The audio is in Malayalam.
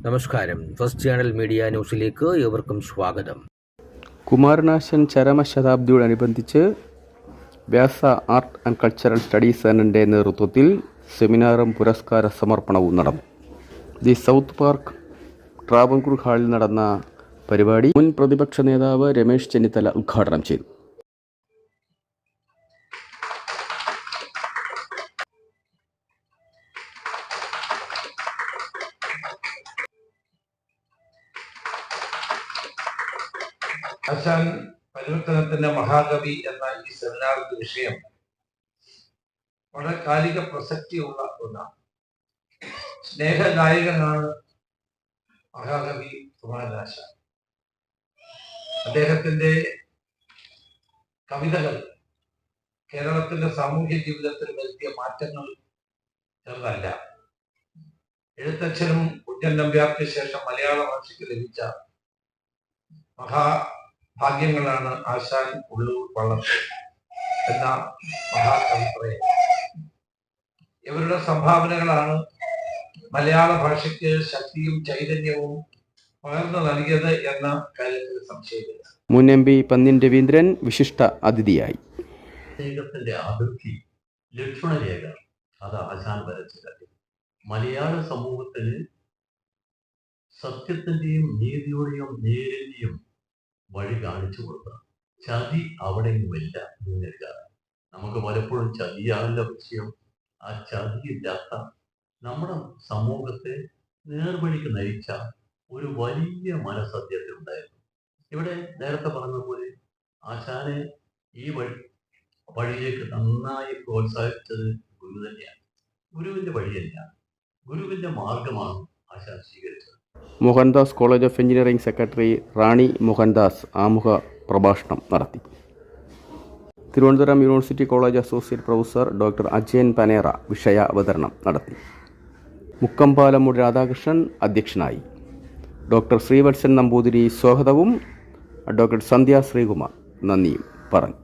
നമസ്കാരം. ഫസ്റ്റ് ചാനൽ മീഡിയ ന്യൂസിലേക്ക് ഏവർക്കും സ്വാഗതം. കുമാരനാശൻ ചരമശതാബ്ദിയോടനുബന്ധിച്ച് വ്യാസ ആർട്ട് ആൻഡ് കൾച്ചറൽ സ്റ്റഡീസ് സെന്ററിൻ്റെ നേതൃത്വത്തിൽ സെമിനാറും പുരസ്കാര സമർപ്പണവും നടന്നു. ദി സൗത്ത് പാർക്ക് ട്രാവൻകൂർ ഹാളിൽ നടന്ന പരിപാടി മുൻ പ്രതിപക്ഷ നേതാവ് രമേശ് ചെന്നിത്തല ഉദ്ഘാടനം ചെയ്തു. ആശാൻ പരിവർത്തനത്തിന്റെ മഹാകവി എന്ന ഈ സെമിനാറിന്റെ വിഷയം വളരെ കാലിക പ്രസക്തിയുള്ള ഒന്നാണ്. സ്നേഹഗായകനാണ് മഹാകവി കുമാരനാശാൻ. അദ്ദേഹത്തിന്റെ കവിതകൾ കേരളത്തിന്റെ സാമൂഹ്യ ജീവിതത്തിൽ വരുത്തിയ മാറ്റങ്ങൾ ചെറുതല്ല. എഴുത്തച്ഛനും കുഞ്ഞൻ നമ്പ്യാർക്ക് ശേഷം മലയാള ഭാഷയ്ക്ക് ലഭിച്ച മഹാഭാഗ്യങ്ങളാണ് ആശാൻ, ഉള്ളൂർ, വള്ളത്തോൾ എന്ന മഹാകവിത്രയം. ഇവരുടെ സംഭാവനകളാണ് മലയാള ഭാഷയ്ക്ക് ശക്തിയും ചൈതന്യവും പകർന്നു നൽകിയത് എന്ന കാര്യത്തിൽ സംശയമില്ല. മുൻ MP പന്ന്യൻ രവീന്ദ്രൻ വിശിഷ്ട അതിഥിയായി. ത്തിന്റെ അതിർത്തി ലക്ഷ്മണരേഖ അത് ആശാൻ വരച്ചത് മലയാള സമൂഹത്തിന് സത്യത്തിന്റെയും നീതിയുടെയും നേരിന്റെയും വഴി കാണിച്ചു കൊടുത്ത ചതി അവിടെയുമില്ല മുന്നില്ല. നമുക്ക് പലപ്പോഴും ചതിയാണല്ലോ വിഷയം. ആ ചതിയില്ലാത്ത നമ്മുടെ സമൂഹത്തെ നേർവഴിക്ക് നയിച്ച ഒരു വലിയ മനസ്സത്യത്തിലുണ്ടായിരുന്നു. ഇവിടെ നേരത്തെ പറഞ്ഞതുപോലെ ആശാനെ ഈ വഴിയിലേക്ക് നന്നായി പ്രോത്സാഹിച്ചത് ഗുരു തന്നെയാണ്. ഗുരുവിന്റെ വഴി തന്നെയാണ്, ഗുരുവിന്റെ മാർഗമാണ് ആശാൻ സ്വീകരിച്ചത്. Mohandas college of engineering secretary Rani Mohandas ആമുഖ പ്രഭാഷണം നടത്തി. Thiruvananthapuram university college associate professor doctor Ajayan പനേറ വിഷയ അവതരണം നടത്തി. മുക്കമ്പാലമൂട് രാധാകൃഷ്ണൻ അധ്യക്ഷനായി. ഡോക്ടർ ശ്രീവത്സൻ നമ്പൂതിരി സ്വാഗതവും ഡോക്ടർ സന്ധ്യ ശ്രീകുമാർ നന്ദിയും പറഞ്ഞു.